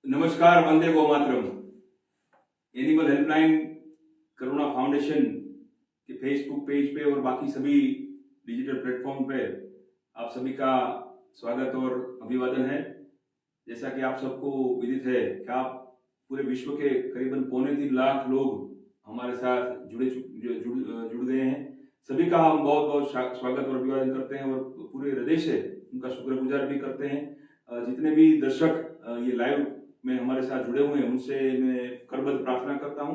नमस्कार, वंदे गो मातरम। Animal helpline करुणा foundation के Facebook page पे और बाकी सभी डिजिटल प्लेटफॉर्म पे आप सभी का स्वागत और अभिवादन है। जैसा कि आप सबको विदित है कि आप पूरे विश्व के करीबन 3.25 लाख लोग हमारे साथ जुड़ गए हैं। सभी का हम बहुत बहुत स्वागत और अभिवादन करते हैं और पूरे हृदय से उनका शुक्रगुजार भी करते हैं। जितने भी दर्शक ये लाइव में हमारे साथ जुड़े हुए हैं उनसे मैं करबद्ध प्रार्थना करता हूं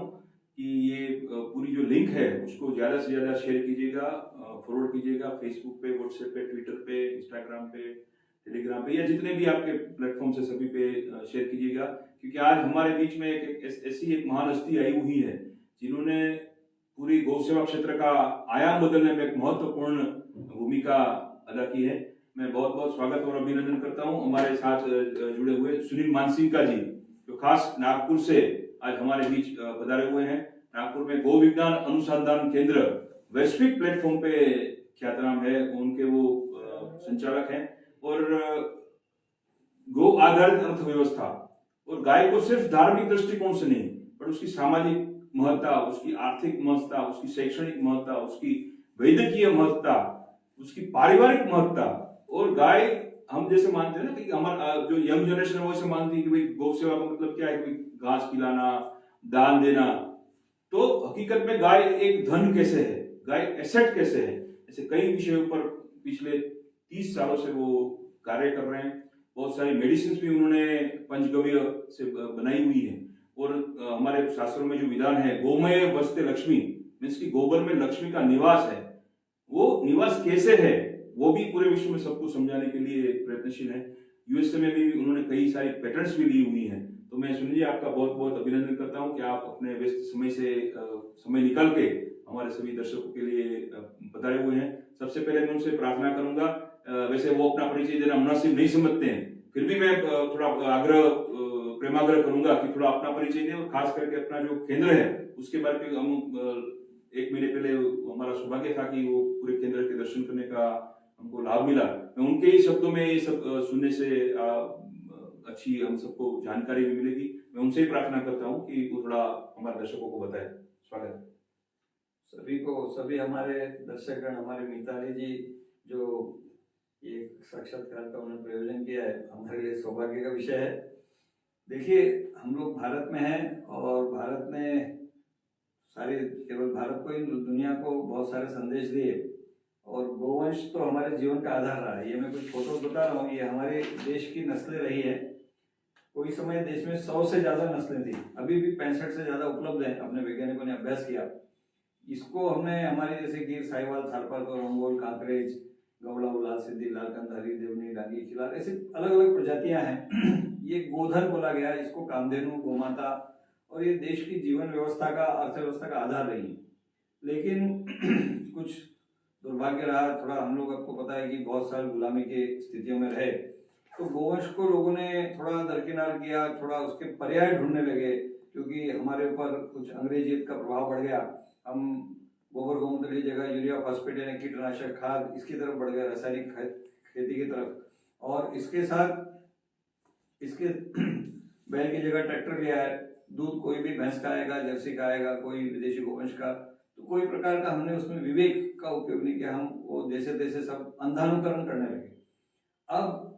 कि ये पूरी जो लिंक है उसको ज़्यादा से ज़्यादा शेयर कीजिएगा, फॉरवर्ड कीजिएगा फेसबुक पे, व्हाट्सएप पे, ट्विटर पे, इंस्टाग्राम पे, टेलीग्राम पे या जितने भी आपके प्लेटफॉर्म से सभी पे शेयर कीजिएगा। क्योंकि आज हमारे बीच में ऐसी एक महान हस्ती आई हुई है जिन्होंने पूरी गौ सेवा क्षेत्र का आयाम बदलने में एक महत्वपूर्ण भूमिका अदा की है। मैं बहुत बहुत स्वागत और अभिनंदन करता हूं हमारे साथ जुड़े हुए सुनील मानसिंह जी, जो खास नागपुर से आज हमारे बीच पधारे हुए हैं। नागपुर में गो विज्ञान अनुसंधान केंद्र वैश्विक प्लेटफॉर्म पे ख्यातनाम है, उनके वो संचालक हैं। और गो आधारित अर्थव्यवस्था और गाय को सिर्फ धार्मिक दृष्टिकोण से नहीं, पर उसकी सामाजिक महत्ता, उसकी आर्थिक महत्ता, उसकी शैक्षणिक महत्ता, उसकी वैद्यकीय महत्ता, उसकी पारिवारिक महत्ता। और गाय हम जैसे मानते हैं ना कि हमारा जो यंग जनरेशन है वो ऐसे मानती है कि भाई गौ सेवा का मतलब क्या है कि घास खिलाना, दान देना। तो हकीकत में गाय एक धन कैसे है, गाय एसेट कैसे है, ऐसे कई विषयों पर पिछले 30 सालों से वो कार्य कर रहे हैं। बहुत सारी मेडिसिन भी उन्होंने पंचगव्य से बनाई हुई है। और हमारे शास्त्रों में जो विधान है गोमय बसते लक्ष्मी, मीन्स की गोबर में लक्ष्मी का निवास है, वो निवास कैसे है वो भी पूरे विश्व में सबको समझाने के लिए प्रयत्नशील है। यूएसए में भी उन्होंने कई सारी पेटेंट्स भी ली हुई हैं। तो मैं सुनील जी आपका बहुत बहुत अभिनंदन करता हूं कि आप अपने व्यस्त समय से समय निकाल के हमारे सभी दर्शकों के लिए पधारे हुए हैं। सबसे पहले मैं उनसे प्रार्थना करूंगा, वैसे वो अपना परिचय देना मुनासिब नहीं समझते हैं, फिर भी मैं थोड़ा प्रेमाग्रह करूंगा कि थोड़ा अपना परिचय दें और खास करके अपना जो केंद्र है उसके बारे में। हम 1 महीने पहले हमारा सौभाग्य था कि वो पूरे केंद्र के दर्शन करने का हमको लाभ मिला। मैं उनके ही शब्दों में ये सब सुनने से अच्छी हम सबको जानकारी भी मिलेगी। मैं उनसे ही प्रार्थना करता हूँ कि वो थोड़ा हमारे दर्शकों को बताए। स्वागत सभी हमारे दर्शकगण, हमारे मिताली जी जो ये साक्षात्कार का उन्होंने प्रयोजन किया है, हमारे लिए सौभाग्य का विषय है। देखिए, हम लोग भारत में हैं और भारत ने सारे, केवल भारत को ही, दुनिया को बहुत सारे संदेश दिए। और गोवंश तो हमारे जीवन का आधार रहा है। ये मैं कुछ फोटो बता रहा हूँ, ये हमारे देश की नस्लें रही है। कोई समय देश में 100 से ज्यादा नस्लें थी, अभी भी 65 से ज्यादा उपलब्ध है। अपने वैज्ञानिकों ने अभ्यास किया। इसको हमने हमारे जैसे गिर, साहिवाल, थारपारकर, अंगोल, कांकरेज, गवड़ा, लाल सिद्धि, लाल कंधारी, देवनी, डांगी, खिलार, ऐसे अलग अलग प्रजातियां हैं। ये गोधन बोला गया, इसको कामधेनु, गोमाता, और ये देश की जीवन व्यवस्था का, अर्थव्यवस्था का आधार रही है। लेकिन कुछ दुर्भाग्य रहा थोड़ा। हम लोग, आपको पता है कि बहुत साल गुलामी के स्थितियों में रहे, तो गोवंश को लोगों ने थोड़ा दरकिनार किया, थोड़ा उसके पर्याय ढूंढने लगे, क्योंकि हमारे ऊपर कुछ अंग्रेजियत का प्रभाव बढ़ गया। हम गोबर गोमूत्र की जगह यूरिया, फॉस्फेट यानी कीटनाशक खाद, इसकी तरफ बढ़ गए, रासायनिक खेती की तरफ। और इसके साथ इसके बैल की जगह ट्रैक्टर लिया है। दूध कोई भी भैंस का आएगा, जर्सी का आएगा, कोई विदेशी गोवंश का, तो कोई प्रकार का हमने उसमें विवेक का उपयोग नहीं किया। हम वो जैसे तैसे सब अंधानुकरण करने लगे। अब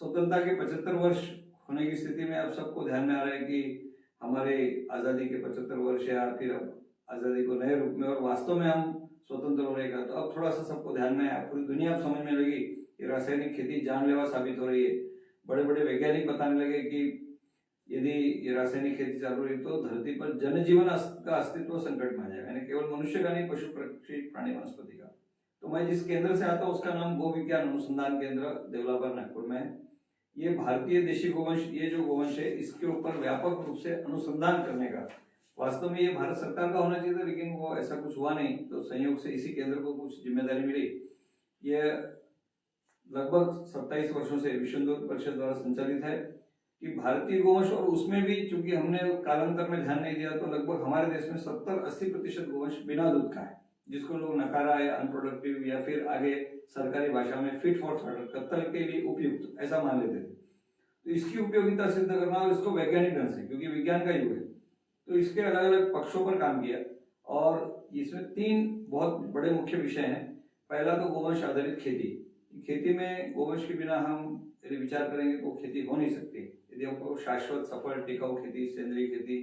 स्वतंत्रता के 75 वर्ष होने की स्थिति में अब सबको ध्यान में आ रहा है कि हमारे आज़ादी के 75 वर्ष, या फिर अब आज़ादी को नए रूप में और वास्तव में हम स्वतंत्र हो रहेगा। तो अब थोड़ा सा सबको ध्यान में आया, पूरी दुनिया अब समझने लगी कि रासायनिक खेती जानलेवा साबित हो रही है। बड़े बड़े वैज्ञानिक बताने लगे कि यदि ये रासायनिक खेती चालू रही तो धरती पर जनजीवन का अस्तित्व संकट में आ जाएगा, यानी केवल मनुष्य का नहीं, पशु, पक्षी, प्राणी, वनस्पति का। तो मैं जिस केंद्र से आता हूँ उसका नाम गो विज्ञान अनुसंधान केंद्र देवलापर नागपुर में है। ये भारतीय देशी गोवंश, ये जो गोवंश है इसके ऊपर व्यापक रूप से अनुसंधान करने का, वास्तव में ये भारत सरकार का होना चाहिए था, लेकिन वो ऐसा कुछ हुआ नहीं। तो संयोग से इसी केंद्र को कुछ जिम्मेदारी मिली। ये लगभग 27 वर्षों से विश्व दूध परिषद द्वारा संचालित है। कि भारतीय गोवंश, और उसमें भी चूंकि हमने कालांतर में ध्यान नहीं दिया, तो लगभग हमारे देश में 70-80% गोवंश बिना दूध का है, जिसको लोग नकारा है, अनप्रोडक्टिव, या फिर आगे सरकारी भाषा में फिट फॉर स्लॉटर, कत्ल के लिए उपयुक्त, ऐसा मान लेते थे। तो इसकी उपयोगिता सिद्ध करना और इसको वैज्ञानिक ढंग से, क्योंकि विज्ञान का युग है, तो इसके अलग अलग पक्षों पर काम किया। और इसमें 3 बहुत बड़े मुख्य विषय हैं। पहला तो गोवंश आधारित खेती। खेती में गोवंश के बिना हम यदि विचार करेंगे तो खेती हो नहीं सकती। यदि हमको शाश्वत सफल टिकाऊ खेती, सेंद्रीय खेती,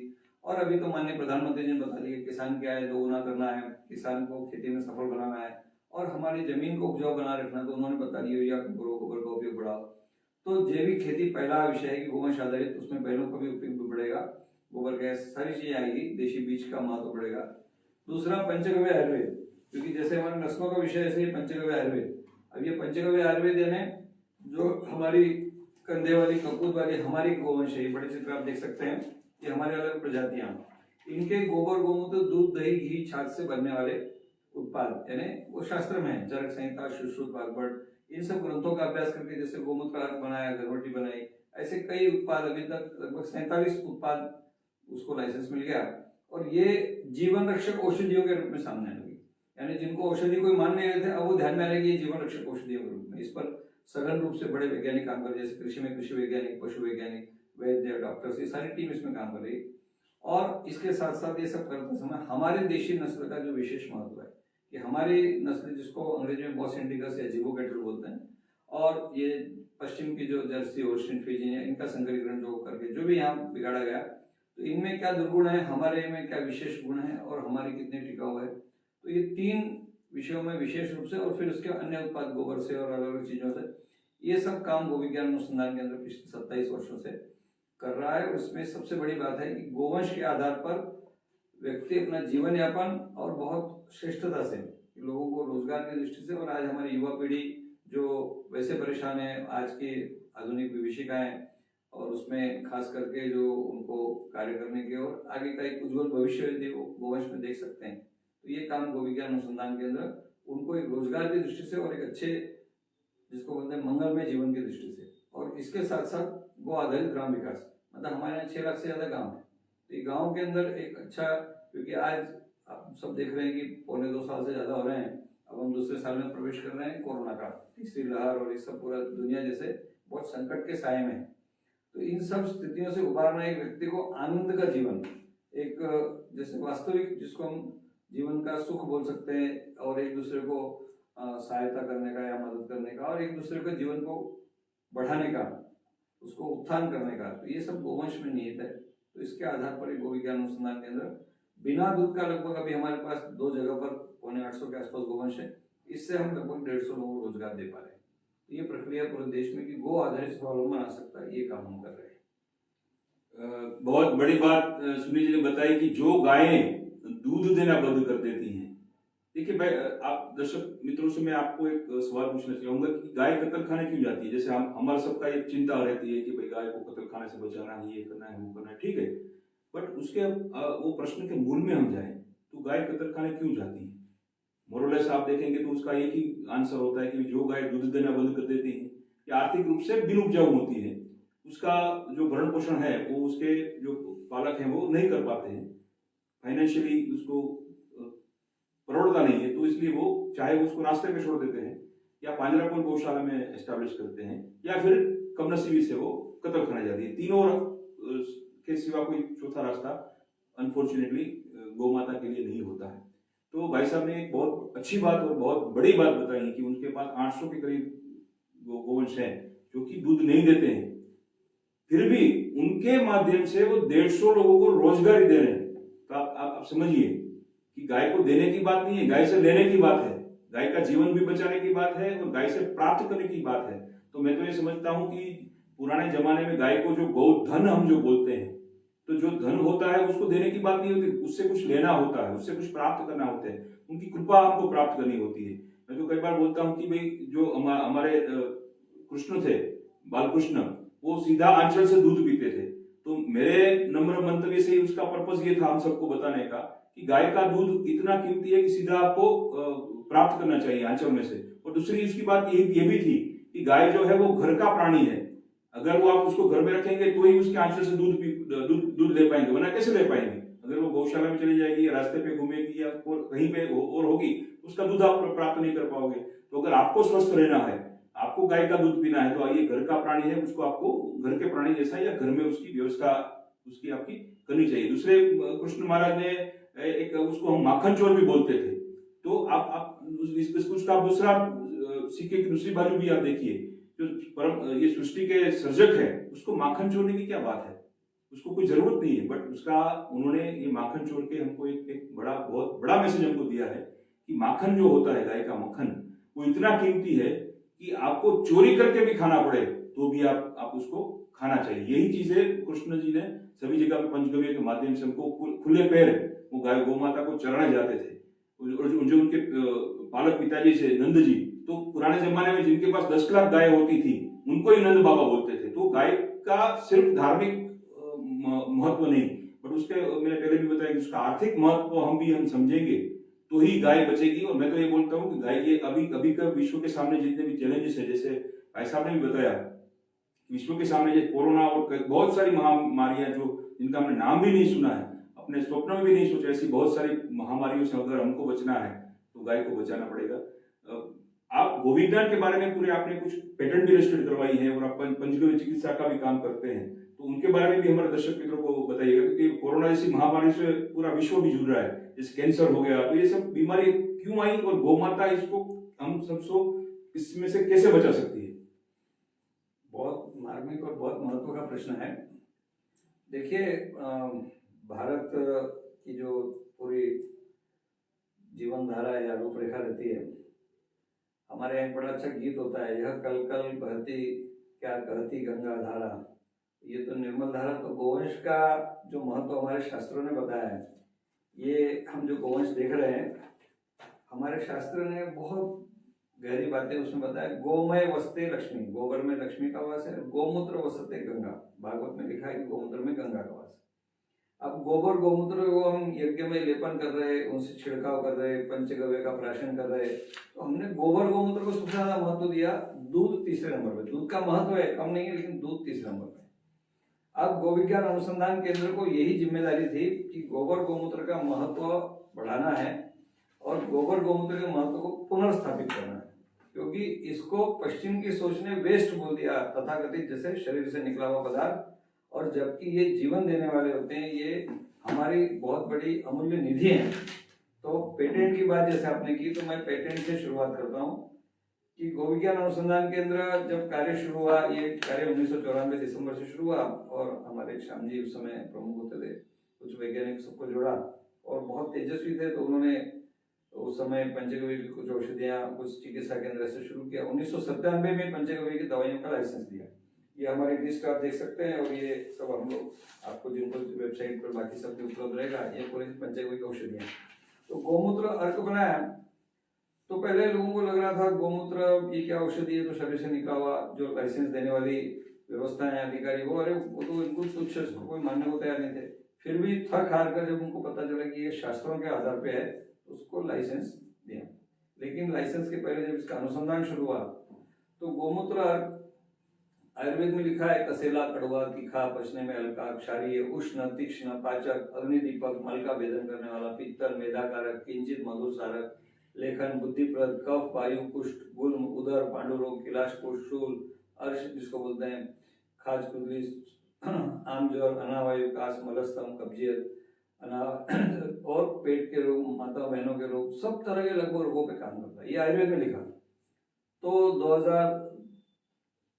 और अभी तो माननीय प्रधानमंत्री जी ने बता दिया किसान क्या है, दोगुना करना है, किसान को खेती में सफल बनाना है और हमारी जमीन को उपजाऊ बना रखना, तो उन्होंने बता दिया यूरिया गोबर का उपयोग बढ़ाओ। तो जैविक खेती पहला विषय है कि गोवंश आधारित, उसमें बैलों का भी उपयोग बढ़ेगा, गोबर गैस सारी चीजें आएगी, देशी बीज का महत्व बढ़ेगा। दूसरा पंचगव्य आयुर्वेद, क्योंकि जैसे हमारे नस्लों का विषय ऐसे ही पंचगव्य आयुर्वेद। अब ये पंचगव्य आयुर्वेद यानी जो हमारी कंधे वाली, कपूत वाली हमारी गोवंश है, बड़े चित्र आप देख सकते हैं, ये हमारे अलग प्रजातियां, इनके गोबर गोमूत्र दूध दही घी छाछ से बनने वाले उत्पाद, यानी वो शास्त्र में है, चरक संहिता, सुश्रुत, वाग्भट, इन सब ग्रंथों का अभ्यास करके जैसे गोमूत्र का अर्क बनाया, गर्भवती बनाई, ऐसे कई उत्पाद, अभी तक लगभग 47 उत्पाद उसको लाइसेंस मिल गया। और ये जीवन रक्षक औषधियों के रूप में सामने लगी, यानी जिनको औषधि कोई मान नहीं रहे थे, अब वो ध्यान में आ रहे हैं कि ये जीवन रक्षक औषधियों के रूप में। इस पर सघन रूप से बड़े वैज्ञानिक काम कर रहे हैं, जैसे कृषि में कृषि वैज्ञानिक, पशु वैज्ञानिक, वैद्य, डॉक्टर्स, ये सारी टीम इसमें काम कर रही है। और इसके साथ साथ ये सब करते समय हमारे देशी नस्ल का जो विशेष महत्व है कि हमारी नस्ल, जिसको अंग्रेजी में बॉस इंडिकस या जिगो कैटल बोलते हैं, और ये पश्चिम की जो जर्सी, होल्स्टीन फ्रीजियन है, इनका संकरीकरण जो करके जो भी यहाँ बिगाड़ा गया, तो इनमें क्या दुर्गुण है, हमारे में क्या विशेष गुण है और हमारी कितनी टिकाऊ है। तो ये 3 विषयों में विशेष रूप से, और फिर उसके अन्य उत्पाद गोबर से और अलग अलग चीजों से, ये सब काम गोविज्ञान अनुसंधान केंद्र पिछले 27 वर्षों से कर रहा है। और इसमें सबसे बड़ी बात है कि गोवंश के आधार पर व्यक्ति अपना जीवन यापन और बहुत श्रेष्ठता से लोगों को रोजगार की दृष्टि से, और आज हमारी युवा पीढ़ी जो वैसे परेशान है आज की आधुनिक विभीषिकाएं, और उसमें खास करके जो उनको कार्य करने के और आगे का एक उज्जवल भविष्य यदि वो गोवंश में देख सकते हैं, तो ये काम गोविज्ञान अनुसंधान केंद्र उनको एक रोजगार की दृष्टि से और एक अच्छे, जिसको बोलते हैं मंगलमय जीवन की दृष्टि से, और इसके साथ साथ गो आधारित ग्राम विकास, मतलब हमारे यहाँ 6 लाख से ज्यादा गाँव है, तो ये गाँव के अंदर एक अच्छा, क्योंकि आज आप सब देख रहे हैं कि 1.25 साल से ज्यादा हो रहे हैं, अब हम दूसरे साल में प्रवेश कर रहे हैं, कोरोना का तीसरी लहर, और इस सब पूरा दुनिया जैसे बहुत संकट के साये में है। तो इन सब स्थितियों से उबारना, एक व्यक्ति को आनंद का जीवन, एक जैसे वास्तविक, जिसको हम जीवन का सुख बोल सकते हैं, और एक दूसरे को सहायता करने का या मदद करने का, और एक दूसरे के जीवन को बढ़ाने का, उसको उत्थान करने का, तो ये सब गोवंश में निहित है। तो इसके आधार पर एक गोविज्ञान अनुसंधान केंद्र बिना दूध का लगभग अभी हमारे पास 2 जगह पर 850 के आसपास गोवंश है, इससे हम लगभग 150 लोगों को रोजगार दे पा रहे हैं। तो ये प्रक्रिया पूरे देश में कि गो आधारित स्वावलंबन आ सकता है, ये काम हम कर रहे हैं। बहुत बड़ी बात सुनील जी ने बताई कि जो गायें दूध देना बंद कर देती हैं। देखिए भाई, आप दर्शक मित्रों से मैं आपको एक सवाल पूछना चाहूंगा कि गाय कत्ल खाने क्यों जाती है। जैसे हम हमारा सबका एक चिंता रहती है कि भाई गाय को कत्ल खाने से बचाना है, ये करना है, वो करना है, ठीक है, बट उसके वो प्रश्न के मूल में हम जाए तो गाय कत्ल खाने क्यों जाती है, मोरलेस आप देखेंगे तो उसका एक ही आंसर होता है कि जो गाय दूध देना बंद कर देती है या आर्थिक रूप से बिन उपजाऊ होती है, उसका जो भरण पोषण है वो उसके जो पालक हैं वो नहीं कर पाते हैं, फाइनेंशियली उसको परोड़ता नहीं है, तो इसलिए वो चाहे उसको रास्ते पे छोड़ देते हैं या पांजरापुर गौशाला में एस्टैब्लिश करते हैं, या फिर कमनसीबी से वो कत्ल खाने जाती है। तीनों के सिवा कोई चौथा रास्ता अनफॉर्चुनेटली गौ माता के लिए नहीं होता है। तो भाई साहब ने एक बहुत अच्छी बात और बहुत बड़ी बात बताई कि उनके पास 800 के करीब गोवंश हैं जो कि दूध नहीं देते हैं, फिर भी उनके माध्यम से वो 150 लोगों को रोजगारी दे रहे हैं। तो आप समझिए कि गाय को देने की बात नहीं है, गाय से लेने की बात है, गाय का जीवन भी बचाने की बात है और गाय से प्राप्त करने की बात है। तो मैं तो ये समझता हूं कि पुराने जमाने में गाय को जो गौधन हम जो बोलते हैं, तो जो धन होता है उसको देने की बात नहीं होती, उससे कुछ लेना होता है, उससे कुछ प्राप्त करना होता है, उनकी कृपा हमको प्राप्त करनी होती है। मैं तो कई बार बोलता हूँ कि भाई जो हमारे कृष्ण थे, बालकृष्ण, वो सीधा आंचल से दूध पीते थे। तो मेरे नम्र मंतव्य से उसका पर्पस ये था हम सबको बताने का कि गाय का दूध इतना कीमती है कि सीधा आपको प्राप्त करना चाहिए आंचल में से। और दूसरी उसकी बात ये भी थी कि गाय जो है वो घर का प्राणी है, अगर वो आप उसको घर में रखेंगे तो ही उसके आंचल से दूध ले पाएंगे, वरना कैसे ले पाएंगे। अगर वो गौशाला में चली जाएगी या रास्ते पे घूमेगी या कहीं पे और होगी, उसका दूध आप प्राप्त नहीं कर पाओगे। तो अगर आपको स्वस्थ रहना है, आपको गाय का दूध पीना है तो ये घर का प्राणी है, उसको आपको घर के प्राणी जैसा या घर में उसकी व्यवस्था उसकी आपकी करनी चाहिए। दूसरे कृष्ण महाराज ने एक उसको हम माखन चोर भी बोलते थे। तो आप उसका आप दूसरा सिक्के की दूसरी बाजू भी आप देखिए, जो परम ये सृष्टि के सर्जक है उसको माखन चोरने की क्या बात है, उसको कोई जरूरत नहीं है। बट उसका उन्होंने ये माखन चोर के हमको एक बड़ा बहुत बड़ा मैसेज हमको दिया है कि माखन जो होता है, गाय का मक्खन, वो इतना कीमती है कि आपको चोरी करके भी खाना पड़े तो भी आप उसको खाना चाहिए। यही चीजें कृष्ण जी ने सभी जगह पे पंचगव्य के माध्यम से हमको खुले पैर वो गाय गौ माता को चराने जाते थे। और जो उनके पालक पिताजी से नंद जी, तो पुराने जमाने में जिनके पास 10 लाख गाय होती थी उनको ही नंद बाबा बोलते थे। तो गाय का सिर्फ धार्मिक महत्व नहीं, बट उसके मैंने पहले भी बताया कि उसका आर्थिक महत्व हम समझेंगे तो ही गाय बचेगी। और मैं तो ये बोलता हूँ कि गाय ये अभी का विश्व के सामने जितने भी चैलेंजेस है, जैसे भाई साहब ने भी बताया, विश्व के सामने जैसे कोरोना और बहुत सारी महामारियां जो जिनका हमने नाम भी नहीं सुना है, अपने स्वप्न में भी नहीं सोचा, ऐसी बहुत सारी महामारियों से अगर हमको बचना है तो गाय को बचाना पड़ेगा। आप गोविंदान के बारे में पूरे आपने कुछ पेटेंट भी रजिस्टर्ड करवाई है और आप पंचगव्य चिकित्सा का भी काम करते हैं, तो उनके बारे में भी हमारे दर्शक मित्रों को बताइएगा, क्योंकि कोरोना जैसी महामारी से पूरा विश्व भी जूझ रहा है, जैसे कैंसर हो गया, तो ये सब बीमारी क्यों आई और गौ माता इसको हम सबको इसमें से कैसे बचा सकती है? बहुत मार्मिक और बहुत महत्व का प्रश्न है। देखिए, भारत की जो पूरी जीवन धारा या रूपरेखा रहती है, हमारे यहाँ एक बड़ा अच्छा गीत होता है, यह कल कल बहती क्या कहती गंगा धारा। ये तो निर्मल धारा, तो गोवंश का जो महत्व हमारे शास्त्रों ने बताया है, ये हम जो गोवंश देख रहे हैं, हमारे शास्त्र ने बहुत गहरी बातें उसमें बताया। गोमय वसते लक्ष्मी, गोबर में लक्ष्मी का वास है। गोमूत्र वसते गंगा, भागवत में लिखा है कि गोमूत्र में गंगा का वास है। अब गोबर गोमूत्र को हम यज्ञ में लेपन कर रहे, उनसे छिड़काव कर रहे, पंचगव्य का प्राशन कर रहे, तो हमने गोबर गोमूत्र को सबसे ज्यादा महत्व दिया। दूध तीसरे नंबर पे, दूध का महत्व है कम नहीं है, लेकिन दूध तीसरे नंबर पे। अब गौ विज्ञान अनुसंधान केंद्र को यही जिम्मेदारी थी कि गोबर गोमूत्र का महत्व बढ़ाना है और गोबर गोमूत्र के महत्व को पुनर्स्थापित करना है, क्योंकि इसको पश्चिम की सोच ने वेस्ट बोल दिया, तथाकथित जैसे शरीर से निकला हुआ पदार्थ, और जबकि ये जीवन देने वाले होते हैं, ये हमारी बहुत बड़ी अमूल्य निधि है। तो पेटेंट की बात जैसे आपने की, तो मैं पेटेंट से शुरुआत करता हूँ कि गौ विज्ञान अनुसंधान केंद्र जब कार्य शुरू हुआ, ये कार्य 1994 दिसंबर से शुरू हुआ, और हमारे श्याम जी उस समय प्रमुख होते थे, कुछ वैज्ञानिक सबको जोड़ा और बहुत तेजस्वी थे, तो उन्होंने उस समय पंचगव्य की कुछ औषधियाँ कुछ चिकित्सा केंद्र से शुरू किया। 1997 में पंचगव्य की दवाइयों का लाइसेंस दिया। ये हमारी लिस्ट आप देख सकते हैं, और ये सब हम लोग आपको जिनको वेबसाइट पर बाकी सब भी उपलब्ध रहेगा, ये पूरी पंचगव्य की औषधियाँ। तो गोमूत्र अर्क बनाया, तो पहले लोगों को लग रहा था गोमूत्र ये क्या औषधि है, तो शरीर से निकला हुआ, जो लाइसेंस देने वाली व्यवस्था है अधिकारी वो, अरे वो तो इनको तुच्छ, कोई मानने को तैयार नहीं थे। फिर भी थक हार कर जब उनको पता चला कि ये शास्त्रों के आधार पे है, उसको लाइसेंस दिया। लेकिन लाइसेंस के पहले जब इसका अनुसंधान शुरू हुआ, तो गोमूत्र आयुर्वेद में लिखा है कसेला, कड़वा, तीखा, पचने में हल्का, क्षारीय, उष्ण, तीक्ष्ण, पाचक, अग्निदीपक, मल का भेदन करने वाला, पित्तल, मेधाकारक, किंचित मधुसारक, लेखन, बुद्धिप्रद, कफ, वायु, कुष्ठ, गुल्म, उदर, पांडुरोग, किलाश, शूल, अर्श जिसको बोलते हैं, खाज, खुजली, आम ज्वर, अनावायु, कास, मलस्तम, कब्जियत, और पेट के रोग, माता बहनों के रोग, सब तरह के लगभग रोगों पे काम करता है। ये आयुर्वेद में लिखा। तो 2000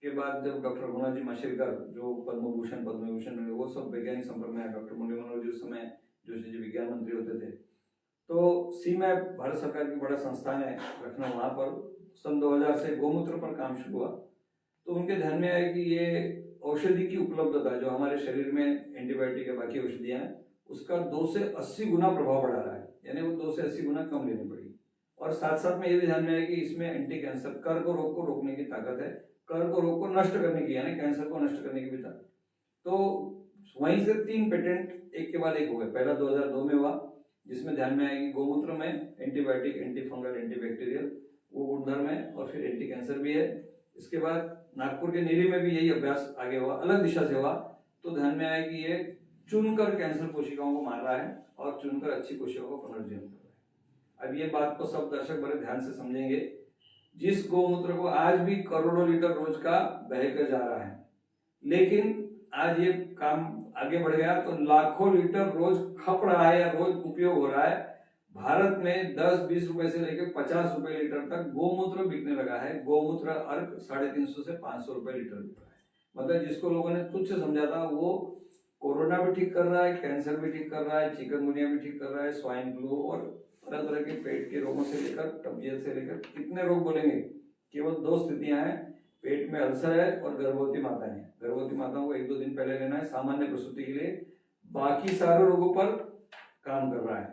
के बाद जब डॉक्टर गुणाजी माशेलकर, जो पद्म भूषण पद्मविभूषण, वो सब वैज्ञानिक संपर्क में, डॉक्टर मुरली मनोहर जी उस समय जोशी जी विज्ञान मंत्री होते थे, तो सीमैप भारत सरकार की बड़ा संस्थान है लखनऊ, वहाँ पर सन 2000 से गोमूत्र पर काम शुरू हुआ। तो उनके ध्यान में आया कि ये औषधि की उपलब्धता जो हमारे शरीर में एंटीबायोटिक या बाकी औषधियाँ हैं, उसका 2 से 80 गुना प्रभाव बढ़ा रहा है, यानी वो 2 से 80 गुना कम लेनी पड़ी। और साथ साथ में ये भी ध्यान में आया कि इसमें एंटी कैंसर, कर्क रोग को रोकने की ताकत है, कर्क रोग को नष्ट करने की, यानी कैंसर को नष्ट करने की भी ताकत। तो वहीं से 3 पेटेंट एक के बाद एक हो गए। पहला 2002 में हुआ, जिसमें ध्यान में आएगी गोमूत्र में एंटीबायोटिक, एंटी फंगल, एंटीबैक्टीरियल वो गुणधर्म है, और फिर एंटी कैंसर भी है। इसके बाद नागपुर के नीरी में भी यही अभ्यास आगे हुआ, अलग दिशा से हुआ। तो ध्यान में आया कि ये चुनकर कैंसर कोशिकाओं को मार रहा है और चुनकर अच्छी कोशिकाओं को पुनर्जीवन कर रहा है। अब ये बात को सब दर्शक बड़े ध्यान से समझेंगे जिस गौमूत्र को आज भी करोड़ों लीटर रोज का बहकर जा रहा है, लेकिन आज ये काम आगे बढ़ गया तो लाखों लीटर रोज खप रहा है या रोज उपयोग हो रहा है। भारत में 10-20 रुपए से लेकर 50 रुपए लीटर तक गौमूत्र बिकने लगा है। गौमूत्र अर्क 350 से 500 रुपए लीटर बिक रहा है। मतलब जिसको लोगों ने तुच्छ समझा था वो कोरोना भी ठीक कर रहा है, कैंसर भी ठीक कर रहा है, चिकनगुनिया भी ठीक कर रहा है, स्वाइन फ्लू और तरह तरह के पेट के रोगों से लेकर कब्जियत से लेकर कितने रोग बोलेंगे। केवल 2 स्थितियां हैं, पेट में अल्सर है और गर्भवती माताएं हैं। गर्भवती माताओं को 1-2 दिन पहले लेना है सामान्य प्रसूति के लिए, बाकी सारे रोगों पर काम कर रहा है।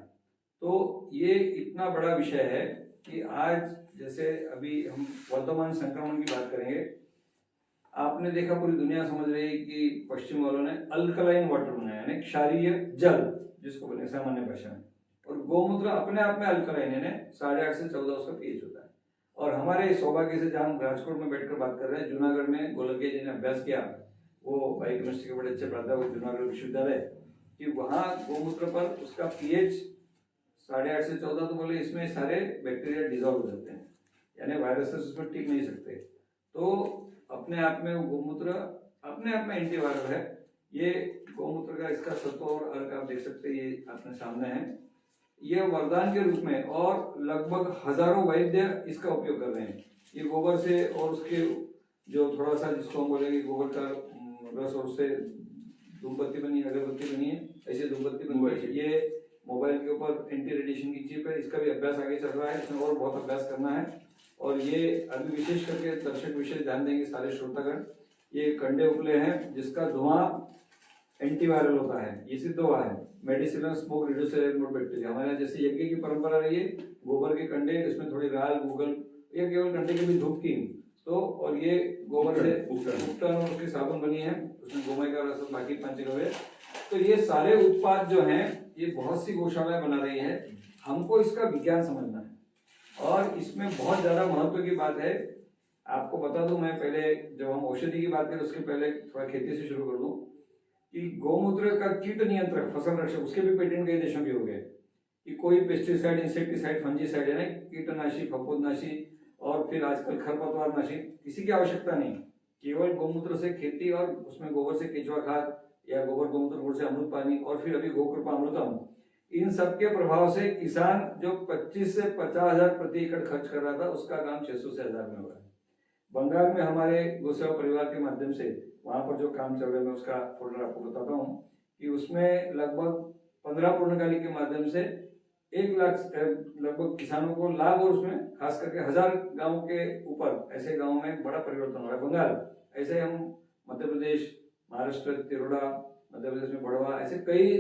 तो ये इतना बड़ा विषय है कि आज जैसे अभी हम वर्तमान संक्रमण की बात करेंगे, आपने देखा पूरी दुनिया समझ रही है कि पश्चिम वालों ने अल्कलाइन वाटर बनाया, यानी क्षारीय जल जिसको बोले सामान्य भाषा में, और गौमूत्र अपने आप में अल्कलाइन है, 8.5 से 14 उसका पीएच होता है। और हमारे सौभाग्य से जहाँ हम राजकोट में बैठकर बात कर रहे हैं, जूनागढ़ में गोलकिया जी ने अभ्यास किया, वो बायोकेमिस्ट्री के बड़े अच्छे प्राध्यापक जूनागढ़ विश्वविद्यालय, कि वहाँ गौमूत्र पर उसका पीएच 8.5 से 14, तो बोले इसमें सारे बैक्टीरिया डिजॉल्व हो जाते हैं, यानी वायरसेस उसमें टिक नहीं सकते। तो अपने आप में वो गौमूत्र अपने आप में एंटीवायरल है। ये गौमूत्र का इसका सत्व और अर्क आप देख सकते हैं, ये अपने सामने है। ये वरदान के रूप में और लगभग हजारों वैद्य इसका उपयोग कर रहे हैं। ये गोबर से और उसके जो थोड़ा सा जिसको हम बोलेंगे गोबर का रस और उससे धूपबत्ती बनी, अगरबत्ती बनी है, ऐसे धूपबत्ती बनी है। ये मोबाइल के ऊपर एंटी रेडिएशन की चिप है, इसका भी अभ्यास आगे चल रहा है, इसमें और बहुत अभ्यास करना है। और ये अभी विशेष करके दर्शक विशेष ध्यान देंगे सारे श्रोतागण, ये कंडे उपले हैं जिसका धुआं एंटीवायरल होता है, ये सिद्ध हुआ है। मेडिसिनल स्मोक रिड्यूसेबल बैक्टीरिया, हमारे यहाँ जैसे यज्ञ की परंपरा रही है, गोबर के कंडे, इसमें थोड़ी राल गूगल या केवल कंडे के भी धूप की, तो और ये गोबर से उपटन और उसकी साबुन बनी है, उसमें गोमय का रस बाकी पंचगव्य। तो ये सारे उत्पाद जो हैं ये बहुत सी गौशालाएं बना रही है। हमको इसका विज्ञान समझना है और इसमें बहुत ज्यादा महत्व की बात है। आपको बता दूं, मैं पहले जब हम औषधि की बात करें उसके पहले थोड़ा खेती से शुरू कर दूं कि गौमूत्र का कीट नियंत्रक फसल रक्षक, उसके भी पेटेंट कई देशों के हो गए कि कोई पेस्टिसाइड, इंसेक्टिसाइड, फंजीसाइड है ना, कीटनाशी, फफूंदनाशी और फिर आजकल खरपतवार नाशी, किसी की आवश्यकता नहीं। केवल गौमूत्र से खेती और उसमें गोबर से केंचुआ खाद या गोबर गौमूत्र गुड़ से अमृत पानी और फिर अभी गोकृपा अमृतम, इन सब के प्रभाव से किसान जो 25 से 50 हजार प्रति एकड़ खर्च कर रहा था उसका काम 600 से 1000 में हो रहा है। बंगाल में हमारे गोसेवा परिवार के माध्यम से वहां पर जो काम चल रहा है, मैं उसका फोल्डर आपको बताता हूँ कि उसमें लगभग 15 पूर्णकाली के माध्यम से 1 लाख लगभग किसानों को लाभ, और उसमें खास करके 1000 गाँव के ऊपर ऐसे गाँव में बड़ा परिवर्तन हो रहा है। बंगाल ऐसे हम मध्य प्रदेश, महाराष्ट्र, तिरोड़ा, मध्य प्रदेश में बड़वा, ऐसे कई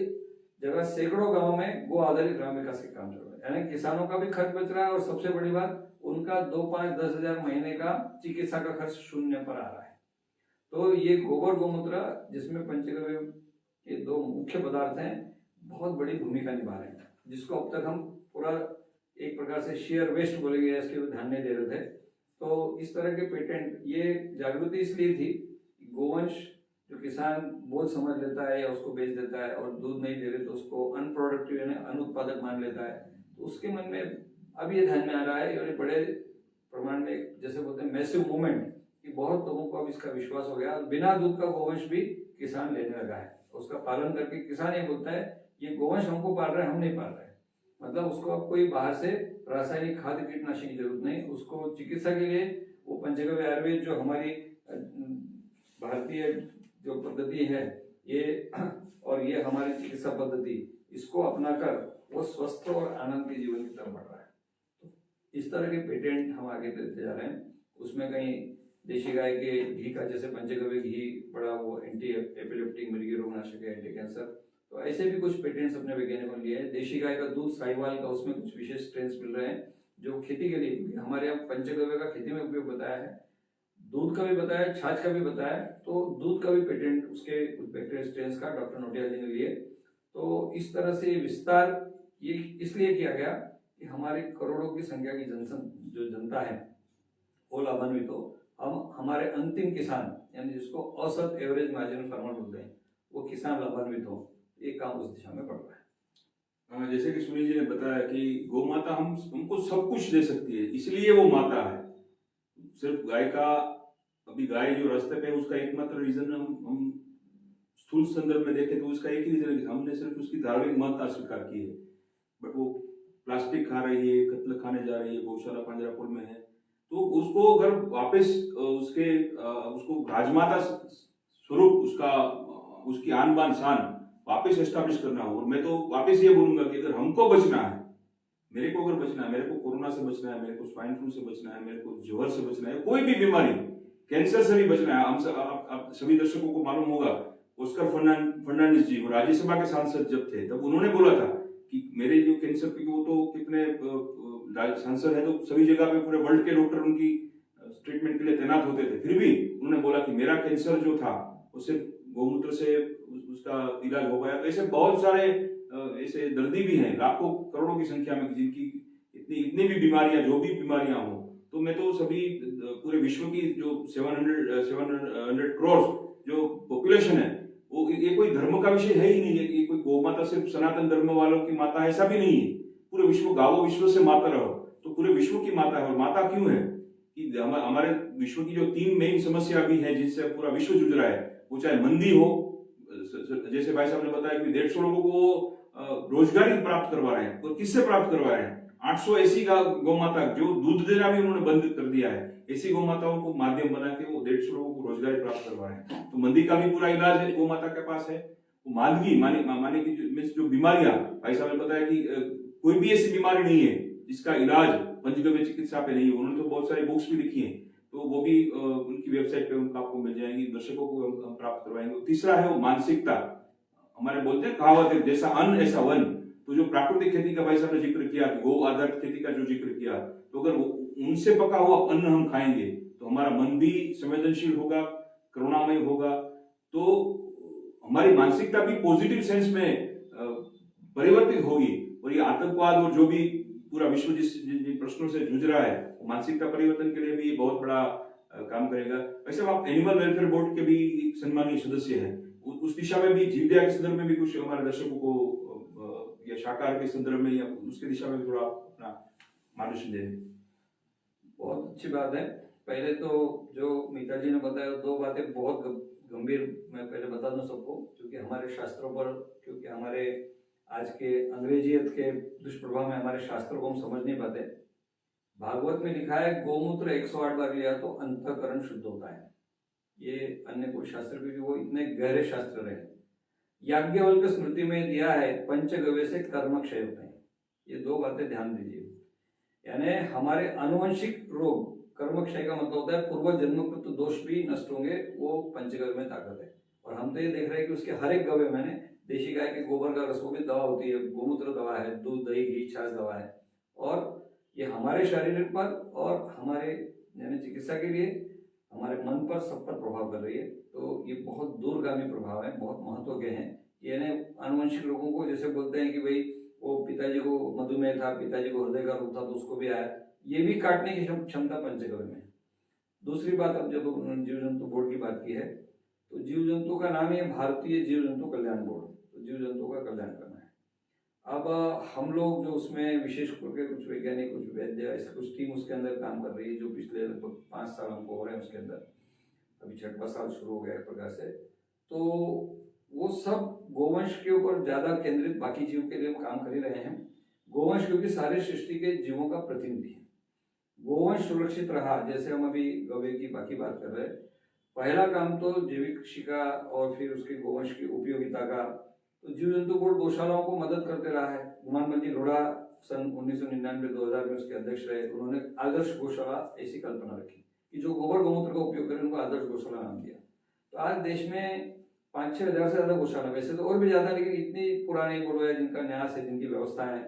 जगह सैकड़ों गाँव में गो आधारित ग्राम विकास के काम चल रहा है, यानी किसानों का भी खर्च बच रहा है और सबसे बड़ी बात उनका 2, 5, 10 हजार महीने का चिकित्सा का खर्च शून्य पर आ रहा है। तो ये गोबर गौमूत्र जिसमें पंचगव्य के 2 मुख्य पदार्थ हैं बहुत बड़ी भूमिका निभा रहे हैं, जिसको अब तक हम पूरा एक प्रकार से शेयर वेस्ट बोलेंगे, इसके ध्यान नहीं दे रहे थे। तो इस तरह के पेटेंट, ये जागृति इसलिए थी गोवंश जो किसान बोझ समझ लेता है या उसको बेच देता है और दूध नहीं दे रहे तो उसको अनप्रोडक्टिव यानी अनुत्पादक मान लेता है, तो उसके मन में अब ये ध्यान में आ रहा है और ये बड़े प्रमाण में जैसे बोलते हैं मैसिव मूवमेंट कि बहुत लोगों को अब इसका विश्वास हो गया। बिना दूध का गोवंश भी किसान लेने लगा है, उसका पालन करके किसान ये बोलता है ये गोवंश हमको पाल रहा है, हम नहीं पाल रहे। मतलब उसको अब कोई बाहर से रासायनिक खाद्य कीटनाशी की जरूरत नहीं, उसको चिकित्सा के लिए वो पंचगव्य आयुर्वेद जो हमारी भारतीय जो पद्धति है ये, और ये हमारी चिकित्सा पद्धति, इसको अपनाकर वो स्वस्थ और आनंद के जीवन की तरफ बढ़ रहा है। तो इस तरह के पेटेंट हम आगे देते जा रहे हैं। उसमें कहीं देशी गाय के घी का, जैसे पंचगव्य घी बड़ा वो एंटी एपिलेप्टिक, मृगी रोगनाशक है, एंटी कैंसर, तो ऐसे भी कुछ पेटेंट्स अपने वैज्ञानिकों ने लिए हैं। देशी गाय का दूध साहिवाल का, उसमें कुछ विशेष स्ट्रेंस मिल रहे हैं जो खेती के लिए, क्योंकि हमारे यहाँ पंचगव्य का खेती में उपयोग बताया है, दूध का भी बताया, छाछ का भी बताया, तो दूध का भी पेटेंट उसके बैक्टीरियल स्ट्रेंस का डॉक्टर नोटिया जी ने लिए। तो इस तरह से विस्तार ये इसलिए किया गया कि हमारे करोड़ों की संख्या की जो जनता है वो लाभान्वित हो, हम हमारे अंतिम किसान यानी जिसको औसत एवरेज मार्जिनल फार्मर बोलते हैं वो किसान लाभान्वित हो, ये काम उस दिशा में बढ़ रहा है। जैसे कि सुनील जी ने बताया कि गौ माता हमको सब कुछ दे सकती है, इसलिए वो माता है। सिर्फ गाय का, अभी गाय जो रास्ते पे है उसका एकमात्र रीजन हम स्थूल संदर्भ में देखें तो उसका एक ही रीजन है कि हमने सिर्फ उसकी धार्मिक महत्ता स्वीकार की है। बट वो प्लास्टिक खा रही है, कत्ल खाने जा रही है, गौशाला पांजरापुर में है, तो उसको अगर वापस उसको राजमाता स्वरूप उसकी आन बान शान वापस एस्टैब्लिश करना हो। और मैं तो वापस ये बोलूंगा कि अगर हमको बचना है, मेरे को अगर बचना है, मेरे को कोरोना से बचना है, मेरे को स्वाइन फ्लू से बचना है, मेरे को जोहर से बचना है, कोई भी बीमारी, कैंसर से भी बचना है। आप सभी दर्शकों को मालूम होगा, ऑस्कर फर्नांडिस जी वो राज्यसभा के सांसद जब थे तब उन्होंने बोला था कि मेरे जो कैंसर के, वो तो कितने सांसद है तो सभी जगह पे पूरे वर्ल्ड के डॉक्टर उनकी ट्रीटमेंट के लिए तैनात होते थे, फिर भी उन्होंने बोला कि मेरा कैंसर जो था वो सिर्फ गौमूत्र से उसका इलाज हो पाया। तो ऐसे बहुत सारे ऐसे दर्दी भी हैं, लाखों करोड़ों की संख्या में, जिनकी इतनी भी बीमारियां, जो भी बीमारियां हो, तो मैं तो सभी पूरे विश्व की जो 700 करोड़ जो पॉपुलेशन है, वो ये कोई धर्म का विषय है ही नहीं है कि कोई गौ माता सिर्फ सनातन धर्म वालों की माता है, ऐसा भी नहीं है। पूरे विश्व, गावो विश्व से माता रहो, तो पूरे विश्व की माता है। और माता क्यों है कि हमारे विश्व की जो 3 मेन समस्या भी है जिससे पूरा विश्व जूझ रहा है, वो चाहे मंदी हो, जैसे भाई साहब ने बताया कि 150 लोगों को रोजगारी प्राप्त करवा रहे हैं, और किससे प्राप्त करवा रहे हैं? 800 ऐसी गौ माता जो दूध देना भी उन्होंने बंद कर दिया है, ऐसी गौ माताओं को माध्यम बना के वो 150 लोगों को रोजगारी प्राप्त करवा रहे हैं। तो मंदी का भी पूरा इलाज है गौ माता के पास है। वो मादगी माने की जो बीमारियां, भाई साहब ने बताया कि कोई भी ऐसी बीमारी नहीं है जिसका इलाज पंचगव्य चिकित्सा पे नहीं है। उन्होंने तो बहुत सारी बुक्स भी लिखी हैं, तो वो भी उनकी वेबसाइट पे उनका आपको मिल जाएंगी, दर्शकों को हम प्राप्त करवाएंगे। तीसरा है वो मानसिकता। हमारे बोलते हैं कहावत है, जैसा अन्न ऐसा वन। तो जो प्राकृतिक खेती का भाई साहब ने जिक्र किया, गौ आधारित खेती का जो जिक्र किया, तो अगर उनसे पका हुआ अन्न हम खाएंगे तो हमारा मन भी संवेदनशील होगा, करुणामय होगा, तो हमारी मानसिकता भी पॉजिटिव सेंस में परिवर्तित होगी। और ये आतंकवाद और जो भी पूरा विश्व जिन प्रश्नों से जूझ रहा है, मानसिकता परिवर्तन के लिए भी बहुत बड़ा काम करेगा। वैसे आप एनिमल वेलफेयर बोर्ड के भी एक सम्मानीय सदस्य हैं, उस दिशा में भी, जीव दया के संदर्भ में भी कुछ हमारे दर्शकों को, या शाकाहार के संदर्भ में, या उसके दिशा में थोड़ा अपना मार्गदर्शन दें। बहुत अच्छी बात है। पहले तो जो मीता जी ने बताया 2 बातें बहुत गंभीर, मैं पहले बता दूं सबको, क्योंकि हमारे शास्त्रों पर, क्योंकि हमारे आज के अंग्रेजियत के दुष्प्रभाव में हमारे शास्त्रों को हम समझ नहीं पाते। भागवत में लिखा है गौमूत्र 108 बार लिया तो अंतःकरण शुद्ध होता है। ये अन्य कोई शास्त्र, क्योंकि वो इतने गहरे शास्त्र रहे। याज्ञवल्क्य स्मृति में दिया है पंचगव्य से कर्म क्षय होते हैं। ये 2 बातें ध्यान दीजिए। यानी हमारे अनुवंशिक रोग, कर्म क्षय का मतलब होता है पूर्व जन्मकृत दोष भी नष्ट होंगे, वो पंचगव्य में ताकत है। और हम तो ये देख रहे हैं कि उसके हर एक गव्य में, देशी गाय के गोबर का रस, वो भी दवा होती है, गोमूत्र दवा है, दूध दही घी छाछ दवा है। और ये हमारे शरीर पर और हमारे यानी चिकित्सा के लिए, हमारे मन पर, सब पर प्रभाव कर रही है। तो ये बहुत दूरगामी प्रभाव है, बहुत महत्व के हैं। यानी आनुवंशिक लोगों को, जैसे बोलते हैं कि भाई वो पिताजी को मधुमेह था, पिताजी को हृदय का रोग था, तो उसको भी आया, ये भी काटने की क्षमता पंचगव्य में। दूसरी बात, अब जब जीव जंतु बोर्ड की बात की है, तो जीव जंतु का नाम है भारतीय जीव जंतु कल्याण बोर्ड। तो जीव जंतु का कल्याण करना है। अब हम लोग जो उसमें विशेष करके कुछ वैज्ञानिक, कुछ वैद्य, ऐसा कुछ टीम उसके अंदर काम कर रही है, जो पिछले लगभग 5 साल हमको हो रहे हैं उसके अंदर। अभी 6वां साल शुरू हो गया एक प्रकार से। तो वो सब गोवंश के ऊपर ज्यादा केंद्रित, बाकी जीव के लिए हम काम कर ही रहे हैं। गोवंश क्योंकि सारे सृष्टि के जीवों का प्रतिनिधि है। गोवंश सुरक्षित रहा, जैसे हम अभी गवे की बाकी बात कर रहे हैं, पहला काम तो जैविक कृषि का और फिर उसके गोवंश की उपयोगिता का। तो जीव जंतु बोर्ड गौशालाओं को मदद करते रहा है। गुमानमल जी लोढ़ा सन 1999-2000 में उसके अध्यक्ष रहे। उन्होंने आदर्श गौशाला ऐसी कल्पना रखी कि जो गोबर गोमूत्र का उपयोग करें, उनको आदर्श गौशाला नाम दिया। तो आज देश में 5-6 हज़ार से ज्यादा गौशाला, वैसे तो और भी ज्यादा, लेकिन इतनी पुरानी बोलो है जिनका न्यास है, जिनकी व्यवस्था है,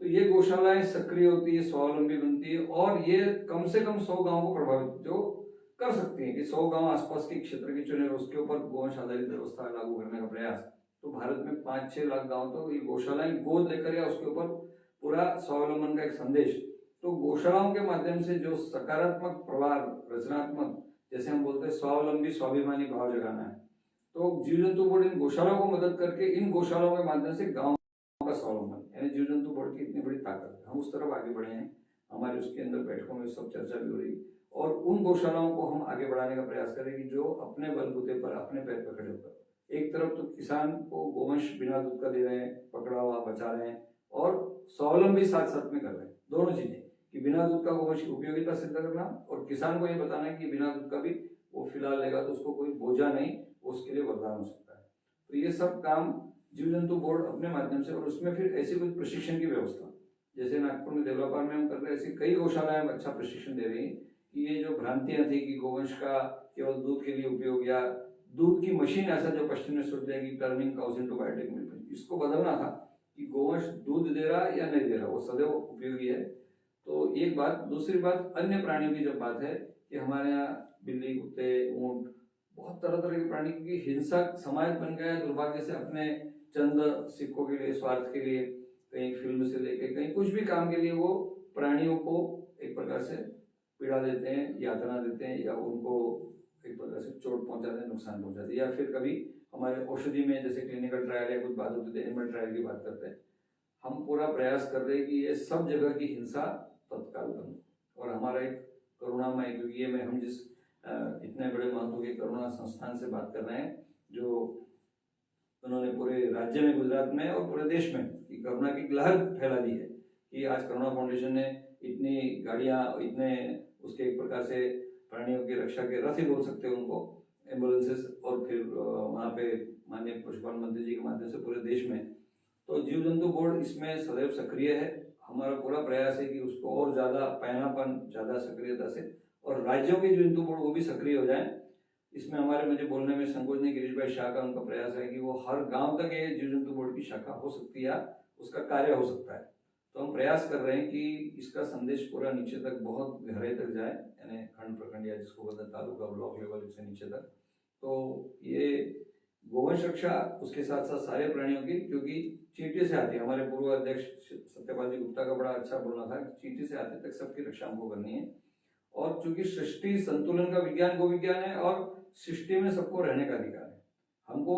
तो ये गौशालाएं सक्रिय होती है, स्वावलंबी बनती है। और ये कम से कम 100 गाँव को प्रभावित जो कर सकती है कि 100 गाँव आसपास के क्षेत्र के चुने, उसके ऊपर गोवंश आधारित व्यवस्था लागू करने का प्रयास। तो भारत में 5-6 लाख गाँव तो ये गौशालाएं गोद लेकर, या उसके ऊपर पूरा स्वावलंबन का एक संदेश। तो गौशालाओं के माध्यम से जो सकारात्मक प्रभाव, रचनात्मक, जैसे हम बोलते हैं स्वावलंबी स्वाभिमानी भाव जगाना है। तो जीव जंतु बोर्ड इन गौशालाओं को मदद करके, इन गौशालाओं के माध्यम से गाँव का स्वावलंबन, यानी जीव जंतु बोर्ड की इतनी बड़ी ताकत है। हम उस तरफ आगे बढ़े हैं। हमारे उसके अंदर बैठकों में सब चर्चा भी हो रही। और उन गौशालाओं को हम आगे बढ़ाने का प्रयास करें कि जो अपने बलबूते पर अपने पैर पर खड़े होकर, एक तरफ तो किसान को गोवंश बिना दूध का दे रहे हैं, पकड़ा हुआ बचा रहे हैं, और स्वावलंबी साथ साथ में कर रहे हैं, दोनों चीजें, कि बिना दूध का गोवंश की उपयोगिता सिद्ध करना और किसान को ये बताना है कि बिना दूध का भी वो फिलहाल लेगा तो उसको कोई बोझा नहीं, उसके लिए वरदान हो सकता है। तो ये सब काम जीव जंतु बोर्ड अपने माध्यम से, और उसमें फिर ऐसी कुछ प्रशिक्षण की व्यवस्था, जैसे नागपुर में देवलापार में हम कर रहे हैं, ऐसी कई गौशालाएं अच्छा प्रशिक्षण दे रही हैं कि ये जो भ्रांतियां थी कि गोवंश का केवल दूध के लिए उपयोग या दूध की मशीन, ऐसा जो पश्चिम में सोच लिया कि turning cows into biotech milk, इसको बदलना था कि गोवंश दूध दे रहा है या नहीं दे रहा, वो सदैव उपयोगी है। तो एक बात। दूसरी बात, अन्य प्राणियों की जब बात है कि हमारे यहाँ बिल्ली, कुत्ते, ऊंट, बहुत तरह तरह के प्राणी की हिंसक समाज बन गया है दुर्भाग्य से, अपने चंद सिक्कों के लिए, स्वार्थ के लिए, कहीं फिल्म से लेके कहीं कुछ भी काम के लिए वो प्राणियों को एक प्रकार से पीड़ा देते हैं, यातना देते हैं, या उनको एक प्रकार से चोट पहुंचाते हैं, नुकसान पहुंचाते हैं, या फिर कभी हमारे औषधि में जैसे क्लिनिकल ट्रायल या कुछ बात होती है, एनिमल ट्रायल की बात करते हैं, हम पूरा प्रयास कर रहे हैं कि ये सब जगह की हिंसा तत्काल बंद। और हमारा एक करुणामय, क्योंकि ये में हम जिस इतने बड़े महत्व के करुणा संस्थान से बात कर रहे हैं, जो उन्होंने पूरे राज्य में, गुजरात में और पूरे देश में कि करुणा की लहर फैला दी है, कि आज करुणा फाउंडेशन ने इतनी गाड़ियां, इतने उसके एक प्रकार से प्राणियों की रक्षा के रथ ही बोल सकते हैं उनको, एम्बुलेंसेस, और फिर वहाँ पे माननीय पशुपालन मंत्री जी के माध्यम से पूरे देश में। तो जीव जंतु बोर्ड इसमें सदैव सक्रिय है। हमारा पूरा प्रयास है कि उसको और ज़्यादा पैनापन, ज़्यादा सक्रियता से, और राज्यों के जीव जंतु बोर्ड वो भी सक्रिय हो जाएं। इसमें हमारे, मुझे बोलने में संकोच नहीं, गिरीश भाई शाह का उनका प्रयास है कि वो हर गांव तक ये जीव जंतु बोर्ड की शाखा हो सकती है, उसका कार्य हो सकता है। तो हम प्रयास कर रहे हैं कि इसका संदेश पूरा नीचे तक, बहुत गहराई तक जाए, यानी खंड, प्रखंड, या जिसको बोलते हैं तालुका, ब्लॉक लेवल से नीचे तक। तो ये गोवंश रक्षा, उसके साथ साथ सारे प्राणियों की, क्योंकि चींटी से आती है, हमारे पूर्व अध्यक्ष सत्यपाल जी गुप्ता का बड़ा अच्छा बोलना था, चींटी से आते तक सबकी रक्षा हमको करनी है। और चूंकि सृष्टि संतुलन का विज्ञान गो विज्ञान है, और सृष्टि में सबको रहने का अधिकार है, हमको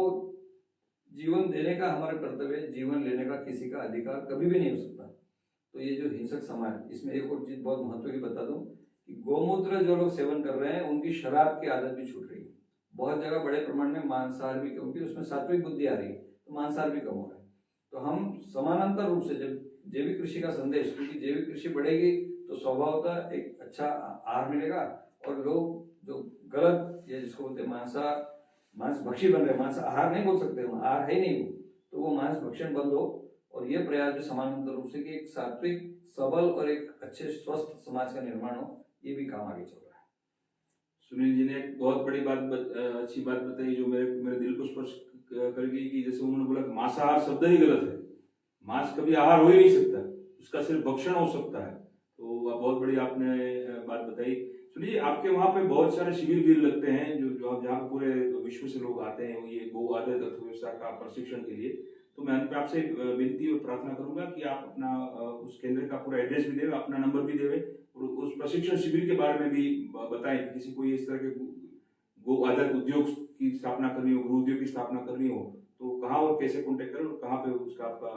जीवन देने का हमारा कर्तव्य है, जीवन लेने का किसी का अधिकार कभी भी नहीं हो सकता। तो ये जो हिंसक समाज, इसमें एक और चीज बहुत महत्व की बता दूं कि गौमूत्र जो लोग सेवन कर रहे हैं, उनकी शराब की आदत भी छूट रही है। बहुत जगह बड़े प्रमाण में मांसाहार भी, क्योंकि उसमें सात्विक बुद्धि आ रही है, तो मांसाहार भी कम हो रहा है। तो हम समानांतर रूप से, जब जैविक कृषि का संदेश, क्योंकि जैविक कृषि बढ़ेगी तो स्वभावतः एक अच्छा आहार मिलेगा, और लोग जो गलत, ये जिसको बोलते हैं मांस भक्षी बन रहे, मांस आहार नहीं बोल सकते, आहार है नहीं वो, तो वो मांस भक्षण बंद हो। और ये प्रयास भी समानांतर रूप से कि एक सात्विक, सबल और एक अच्छे स्वस्थ समाज का निर्माण हो, ये भी काम आगे चल रहा है। सुनील जी ने एक बहुत बड़ी अच्छी बात बताई, जो मेरे दिल को स्पर्श कर गई, कि जैसे उन्होंने बोला मांसाहार शब्द ही गलत है, मांस कभी आहार हो ही नहीं सकता, उसका सिर्फ भक्षण हो सकता है। तो बहुत बड़ी आपने बात बताई। सुनिए, आपके वहाँ पे बहुत सारे शिविर भी लगते हैं, जो जहाँ पूरे विश्व से लोग आते हैं, ये गो आधारित अर्थव्यवस्था का प्रशिक्षण के लिए। तो मैं अंत में आपसे विनती और प्रार्थना करूंगा कि आप अपना उस केंद्र का पूरा एड्रेस भी देवे, अपना नंबर भी देवे, और उस प्रशिक्षण शिविर के बारे में भी बताएं कि किसी को इस तरह के गो आधारित उद्योग की स्थापना करनी हो, गृह उद्योग की स्थापना करनी हो, तो कहाँ और कैसे कॉन्टेक्ट करें, और कहाँ पे उसका आपका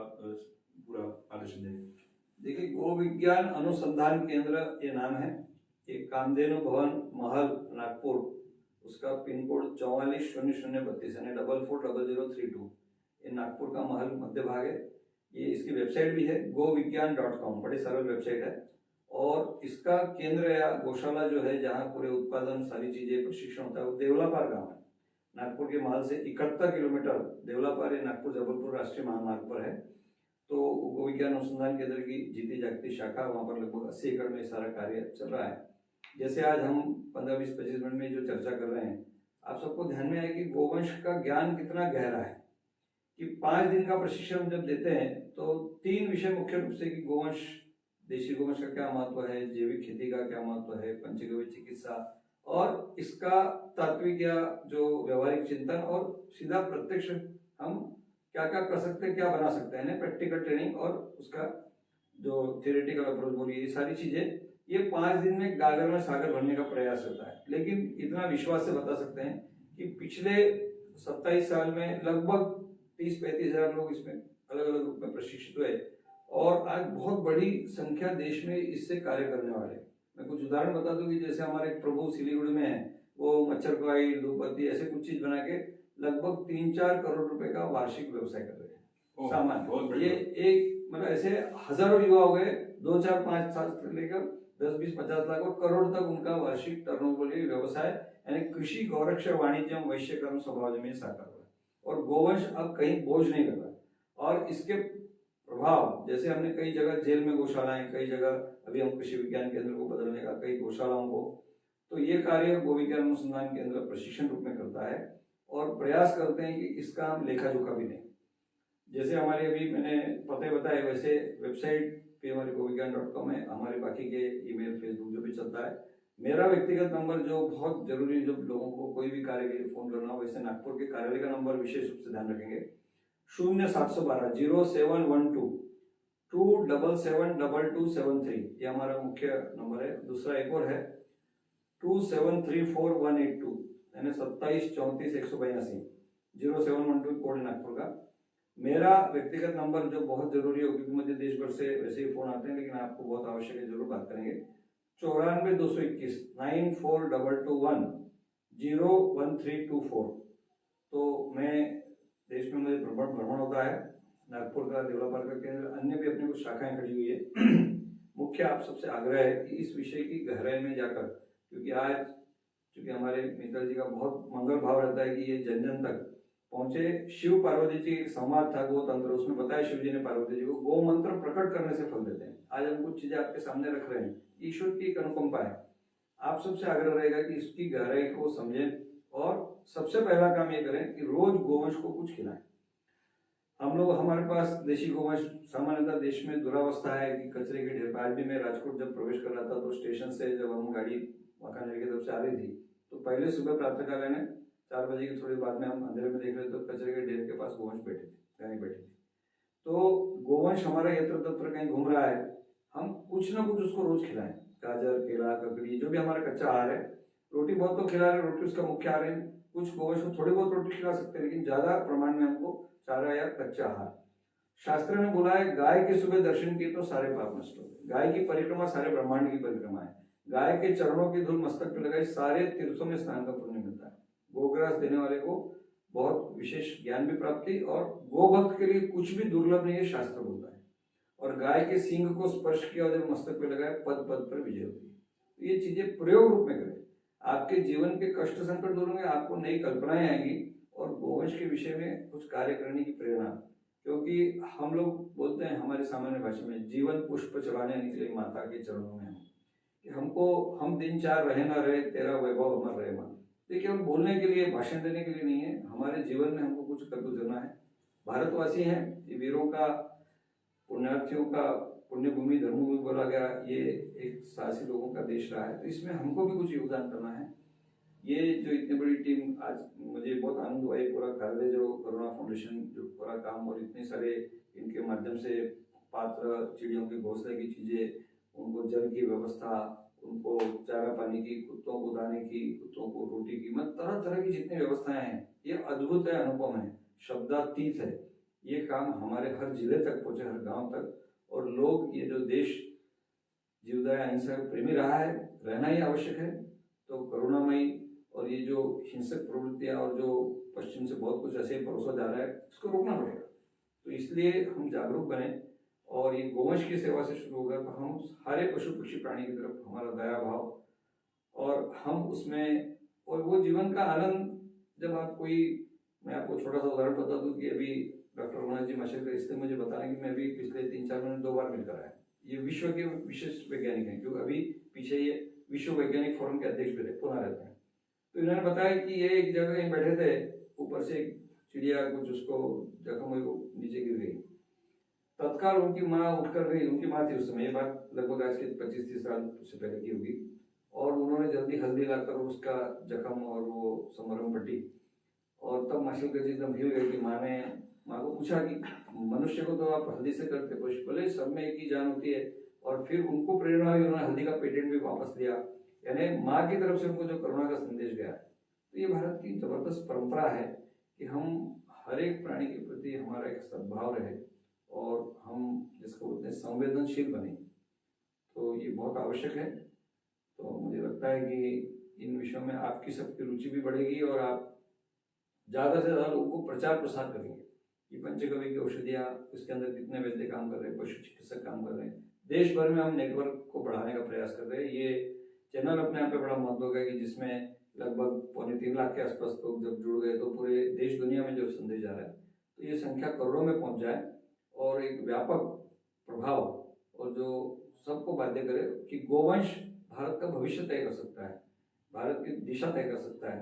पूरा आदेशन दें। देखिए, गो विज्ञान अनुसंधान केंद्र ये नाम है, एक कामधेनु भवन महल नागपुर, उसका पिन कोड 440032 यानी 440032, ये नागपुर का महल मध्य भाग है। ये इसकी वेबसाइट भी है goviggyan.com, बड़ी सरल वेबसाइट है। और इसका केंद्र या गौशाला जो है, जहाँ पूरे उत्पादन, सारी चीजें, प्रशिक्षण होता है, वो देवलापार गाँव है। नागपुर के महल से 71 किलोमीटर देवलापार, ये नागपुर जबलपुर राष्ट्रीय महामार्ग पर है। तो गो विज्ञान अनुसंधान केंद्र की जीती जागती शाखा, वहाँ पर लगभग 80 एकड़ में सारा कार्य चल रहा है। जैसे आज हम 15-20-25 मिनट में जो चर्चा कर रहे हैं, आप सबको ध्यान में आए कि गोवंश का ज्ञान कितना गहरा है, कि 5 दिन का प्रशिक्षण जब देते हैं तो 3 विषय मुख्य रूप से, कि गोवंश, देशी गोवंश का क्या महत्व है, जैविक खेती का क्या महत्व है, पंचगव्य चिकित्सा, और इसका तात्विक या जो व्यवहारिक चिंतन, और सीधा प्रत्यक्ष हम क्या क्या कर सकते हैं, क्या बना सकते हैं, प्रैक्टिकल ट्रेनिंग, और उसका जो थियोरेटिकल अप्रोच बोलिए, ये सारी चीजें, ये 5 दिन में गागर में सागर भरने का प्रयास होता है। लेकिन इतना विश्वास से बता सकते हैं कि पिछले 27 साल में लगभग 30-35 हजार लोग इसमें अलग अलग रूप में प्रशिक्षित हुए, और आज बहुत बड़ी संख्या देश में इससे कार्य करने वाले। मैं कुछ उदाहरण बता दूं कि जैसे हमारे एक प्रभु सिलीगुड़ी में है, वो मच्छर कॉइल, धूपबत्ती ऐसे कुछ चीज बना के लगभग 3-4 करोड़ रुपए का वार्षिक व्यवसाय कर रहे हैं। बहुत सामान बढ़िया। ये एक मतलब ऐसे हजारों युवा हो गए, 2-4-5 साल से लेकर 10-20-50 लाख और करोड़ तक उनका वार्षिक टर्नओवर व्यवसाय, यानी कृषि, गौरक्षा, वाणिज्य, वैश्य कर्म स्वभाव में साकार हुआ। और गोवंश अब कहीं बोझ नहीं कर रहा। और इसके प्रभाव जैसे हमने कई जगह जेल में गौशालाएं, कई जगह अभी हम कृषि विज्ञान केंद्र को बदलने का, कई गौशालाओं को, तो ये कार्य गो विज्ञान अनुसंधान केंद्र प्रशिक्षण रूप में करता है और प्रयास करते हैं कि इसका हम लेखा जोखा भी लें। जैसे हमारे अभी मैंने पते बताए, वैसे वेबसाइट पे हमारे govigan.com है, हमारे बाकी के ईमेल, फेसबुक जो भी चलता है। मेरा व्यक्तिगत नंबर जो बहुत जरूरी, जो लोगों को कोई भी कार्य के लिए फोन करना हो, वैसे नागपुर के कार्यालय का नंबर विशेष रूप से ध्यान रखेंगे, 0712 0712 2772273, ये हमारा मुख्य नंबर है। दूसरा एक और है 2734182, यानी 27341182, 0712 कोड नागपुर का। मेरा व्यक्तिगत नंबर जो बहुत जरूरी है, क्योंकि मुझे देश भर से वैसे ही फोन आते हैं, लेकिन आपको बहुत आवश्यक है, जरूर बात करेंगे, 94 221 9422 01324। तो मैं देश में मुझे भ्रमण होता है, नागपुर का, देवलापाल का केंद्र, अन्य भी अपने कुछ शाखाएं खड़ी हुई है। मुख्य आप सबसे आग्रह है कि इस विषय की गहराई में जाकर, क्योंकि आज चूंकि हमारे मित्तल जी का बहुत मंगल भाव रहता है कि ये जन जन तक पहुंचे। शिव पार्वती जी एक संवाद था गो तंत्र, उसमें बताया शिव जी ने पार्वती जी को गो मंत्र प्रकट करने से फल देते हैं। आज हम कुछ चीजें आपके सामने रख रहे हैं, ईश्वर की एक अनुकंपा है। आप सबसे आग्रह रहेगा कि इसकी गहराई को समझें और सबसे पहला काम ये करें कि रोज गोवंश को कुछ खिलाएं। हम लोग, हमारे पास देशी गोवंश सामान्यतः देश में दुरावस्था है कि कचरे के ढेर। आज भी मैं राजकोट जब प्रवेश कर रहा था तो स्टेशन से जब हम गाड़ी वाकानेर की तरफ से आ रही थी, तो पहले सुबह प्रातःकाल में 4 बजे के थोड़ी बाद में हम अंधेरे में देख रहे थे, तो कचरे के ढेर के पास गोवंश बैठे थे, गाय बैठी थी। तो गोवंश हमारा यत्र तत्र कहीं घूम रहा है, हम कुछ ना कुछ उसको रोज खिलाएं। गाजर, केला, ककड़ी, जो भी हमारा कच्चा आहार है, रोटी बहुत तो खिला रहे, रोटी उसका मुख्य आहार है। कुछ गोवंश को थोड़ी बहुत रोटी खिला सकते हैं, लेकिन ज्यादा प्रमाण में हमको चारा या कच्चा आहार। शास्त्र ने बोला है, गाय के सुबह दर्शन किए तो सारे पाप नष्ट हो गए। गाय की परिक्रमा सारे ब्रह्मांड की परिक्रमा है। गाय के चरणों की धूल मस्तक पे लगाई, सारे तीर्थों में स्नान का पुण्य मिलता है। गोग्रास देने वाले को बहुत विशेष ज्ञान भी प्राप्ति, और गोभक्त के लिए कुछ भी दुर्लभ नहीं है, शास्त्र बोलता है। और गाय के सींग को स्पर्श किया और जब मस्तक पे लगाए, पद पद पर विजय होती है। तो ये चीजें प्रयोग रूप में करें, आपके जीवन के कष्ट संकट दूर होंगे, आपको नई कल्पनाएं आएंगी और गोवंश के विषय में कुछ कार्य करने की प्रेरणा। क्योंकि हम लोग बोलते हैं हमारे सामान्य भाषा में, जीवन पुष्प चढ़ाने निकले माता के चरणों में, कि हमको, हम दिन चार रहे ना रहे, तेरा वैभव अमर रहे मां। देखिए, हम बोलने के लिए, भाषण देने के लिए नहीं है, हमारे जीवन में हमको कुछ कर गुजरना है। भारतवासी हैं, ये वीरों का, पुण्यार्थियों का पुण्यभूमि, धर्मभूमि बोला गया, ये एक साहसी लोगों का देश रहा है, तो इसमें हमको भी कुछ योगदान करना है। ये जो इतनी बड़ी टीम, आज मुझे बहुत आनंद हुआ, पूरा कार्य जो करुणा फाउंडेशन जो पूरा काम, और इतने सारे इनके माध्यम से पात्र, चिड़ियों के घोंसले की चीजें, उनको जल की व्यवस्था, उनको चारा पानी की, कुत्तों को दाने की, कुत्तों को रोटी की, मतलब तरह तरह की जितनी व्यवस्थाएं हैं, ये अद्भुत है, अनुपम है, शब्दातीत है। ये काम हमारे हर जिले तक पहुंचे, हर गांव तक। और लोग, ये जो देश जीवदया अहिंसा प्रेमी रहा है, रहना ही आवश्यक है। तो करुणामयी और ये जो हिंसक प्रवृत्तियां और जो पश्चिम से बहुत कुछ ऐसे परोसा जा रहा है, इसको रोकना पड़ेगा। तो इसलिए हम जागरूक बने, और ये गोवंश की सेवा से शुरू होगा, तो हम सारे पशु पक्षी प्राणी की तरफ हमारा दया भाव, और हम उसमें, और वो जीवन का आनंद। जब आप कोई, मैं आपको छोटा सा उदाहरण बता दूं कि अभी डॉक्टर रघुनाथ जी माशेलकर, इसलिए मुझे बताना कि मैं भी पिछले 3-4 महीने 2 बार मिलकर आया। ये विश्व के विशेष वैज्ञानिक हैं, क्योंकि अभी पीछे ये विश्व वैज्ञानिक फोरम के अध्यक्ष भी पुनः रहते हैं। तो इन्होंने बताया कि ये एक जगह कहीं बैठे थे, ऊपर से एक चिड़िया कुछ उसको जख्म हुई, वो नीचे गिर गई। तत्काल उनकी माँ उठकर गई, उनकी माँ थी उस समय, ये बात लगभग आज के 25-30 साल से पहले की होगी, और उन्होंने जल्दी हल्दी लाकर उसका जख्म और वो समरम पट्टी, और तब माशेलकर जी एकदम हिल गए कि माँ को पूछा कि मनुष्य को तो आप हल्दी से करते, पशु भले सब में एक ही जान होती है। और फिर उनको प्रेरणा हुई, उन्होंने हल्दी का पेटेंट भी वापस लिया, यानी माँ की तरफ से उनको जो करुणा का संदेश गया। तो ये भारत की जबरदस्त परंपरा है कि हम हर एक प्राणी के प्रति हमारा एक सद्भाव रहे, और हम जिसको बोलते हैं संवेदनशील बने। तो ये बहुत आवश्यक है। तो मुझे लगता है कि इन विषयों में आपकी सबकी रुचि भी बढ़ेगी और आप ज़्यादा से ज़्यादा लोगों को प्रचार प्रसार करेंगे कि पंचगव्य की औषधियाँ, इसके अंदर कितने वैद्य काम कर रहे हैं, पशु चिकित्सक काम कर रहे हैं। देश भर में हम नेटवर्क को बढ़ाने का प्रयास कर रहे हैं। ये चैनल अपने आप में बड़ा महत्व का है कि जिसमें लगभग 3.25 लाख के आसपास लोग जब जुड़ गए तो पूरे देश दुनिया में जो संदेश जा रहा है तो ये संख्या करोड़ों में पहुंच जाए और एक व्यापक प्रभाव और जो सबको बाध्य करे कि गोवंश भारत का भविष्य तय कर सकता है, भारत की दिशा तय कर सकता है।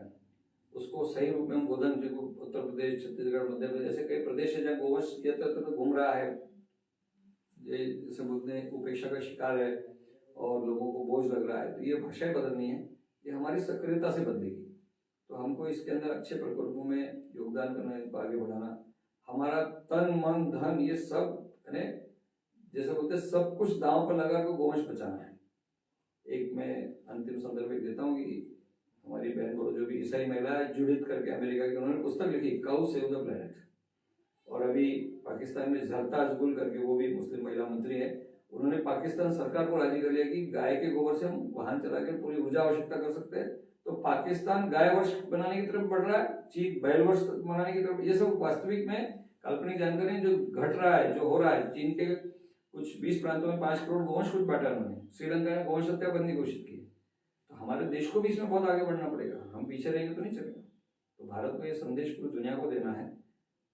उसको सही रूप में हम गोधन, जो उत्तर प्रदेश, छत्तीसगढ़, मध्य प्रदेश ऐसे कई प्रदेश है जहाँ गोवंश यत्र घूम रहा है, जैसे बोलते हैं उपेक्षा का शिकार है और लोगों को बोझ लग रहा है। तो ये भाषाएं बदलनी है, ये हमारी सक्रियता से बदलेगी। तो हमको इसके अंदर अच्छे प्रकल्पों में योगदान करना, इसको आगे बढ़ाना, हमारा तन मन धन ये सब जैसे बोलते हैं सब कुछ दांव पर लगा कर गोवंश बचाना है। एक मैं अंतिम संदर्भ देता हूँ कि हमारी बहन बोलो जो भी ईसाई महिला है जुडिथ करके अमेरिका की, उन्होंने पुस्तक लिखी काउ सेव द प्लेनेट। और अभी पाकिस्तान में जरताज गुल करके, वो भी मुस्लिम महिला मंत्री है, उन्होंने पाकिस्तान सरकार को राजी कर लिया कि गाय के गोबर से हम वाहन चला के पूरी ऊर्जा आवश्यकता कर सकते हैं। तो पाकिस्तान गाय वर्ष बनाने की तरफ बढ़ रहा है, चीन बैल वर्ष बनाने की तरफ। ये सब वास्तविक में काल्पनिक जानकारी जो घट रहा है, जो हो रहा है। चीन के कुछ 20 प्रांतों में 5 करोड़ गोवंश कुछ बांटा उन्होंने, श्रीलंका ने गोवंश हत्या बंदी घोषित की। तो हमारे देश को भी इसमें बहुत आगे बढ़ना पड़ेगा, हम पीछे रहेंगे तो नहीं चलेगा। तो भारत को ये संदेश पूरी दुनिया को देना है,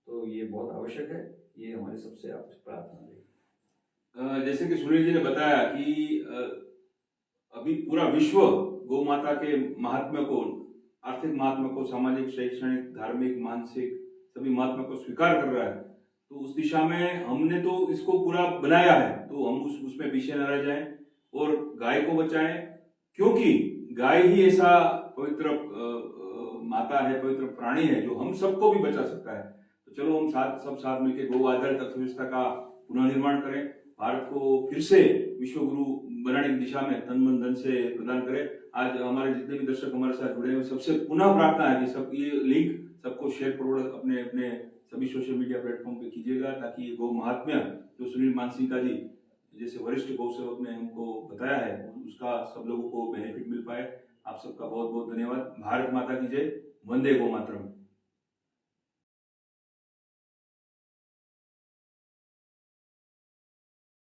तो ये बहुत आवश्यक है। ये हमारी सबसे प्रार्थना है। जैसे कि सुनील जी ने बताया कि अभी पूरा विश्व गौ माता के महात्म्य को, आर्थिक महात्म्य को, सामाजिक, शैक्षणिक, धार्मिक, मानसिक सभी महात्म्य को स्वीकार कर रहा है। तो उस दिशा में हमने तो इसको पूरा बनाया है, तो हम उसमें पीछे न रह जाएं और गाय को बचाएं, क्योंकि गाय ही ऐसा पवित्र माता है, पवित्र प्राणी है जो हम सबको भी बचा सकता है। तो चलो हम सब साथ मिलकर गौ आधारित अर्थव्यवस्था का पुनर्निर्माण करें, भारत को फिर से विश्व गुरु बनाने की दिशा में तन मन धन से प्रदान करें। आज हमारे जितने भी दर्शक हमारे साथ जुड़े हैं, सबसे पुनः प्रार्थना है कि सब ये लिंक सबको शेयर फॉरवर्ड अपने अपने सभी सोशल मीडिया प्लेटफॉर्म पे कीजिएगा, ताकि ये गौ महात्म्य जो सुनील मानसिंह जी जैसे वरिष्ठ गौ सेवक ने हमको बताया है, उसका सब लोगों को बेनिफिट मिल पाए। आप सबका बहुत बहुत धन्यवाद। भारत माता की जय। वंदे गौ मातरम।